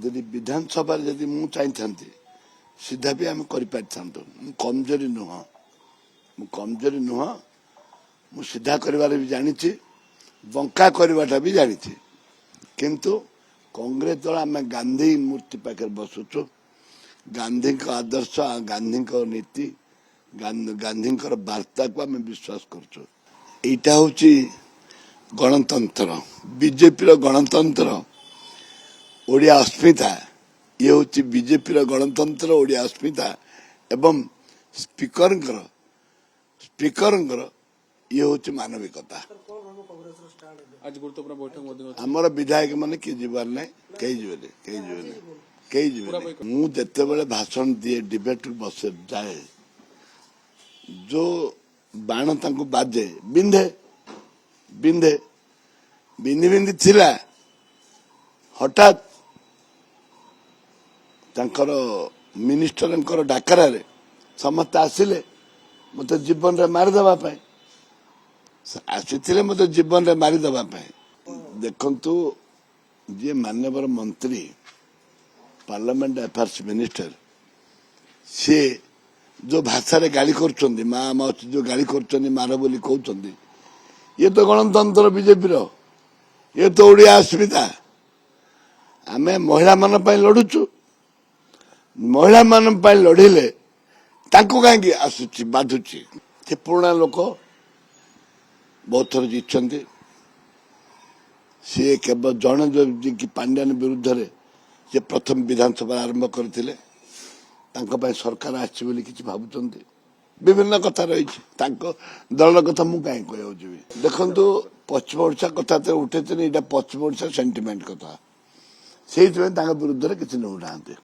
यदि विधानसभा यदि मु चाहिए सीधा भी आम कर कमजोरी नुह मु सीधा कर भी जानी बंका करवाटा भी जानी किंतु कांग्रेस दल आम गांधी मूर्ति पाखे बसुचु गांधी आदर्श गांधी नीति गांधी वार्ता को आम विश्वास करुचु एटा हूँ गणतंत्र बीजेपी गणतंत्र ओडिया अस्मिता ये हूँ बीजेपी गणतंत्र ओडिया अस्मिता एवं स्पीकर ये हूँ मानविकता आज गुरुत्वपूर्ण बैठक आमर विधायक मैंने किए जीवार ना कई जीवे मु जिते भाषण दिए डिबेट बसे जाए जो बाण तांको बाजे बिंधे बिंधे बिंदी बिंदी थिला हठात तांकर मिनिस्टर डाकरा समस्त आसिले मत जीवन रे मारिदेवा आसी मत जीवन रे मारिदेवा देखंतु जे माननीय मंत्री पार्लियामेंट अफेयर्स मिनिस्टर सी जो भाषा रे गाली कर माँ माउसी जो गाली कर मार बोली कहते ये तो गणतंत्र बीजेपी ये तो ओडिया अस्मिता आमे महिला मान लड़ुचु महिला मान लड़िले कहीं आसुची बाधुची से पुराना लोक बहुत थर जीतते सी केवल जड़े जो पांड्यान विरुद्ध रे से प्रथम विधानसभा आरंभ करते सरकार आसी भावुं विभिन्न कथा रही दल कथा मु कहीं कह देखु पश्चिम ओडिशा कथा तो उठे पश्चिम ओडिशा सेंटिमेंट कथा से विरुद्ध किसी नौना।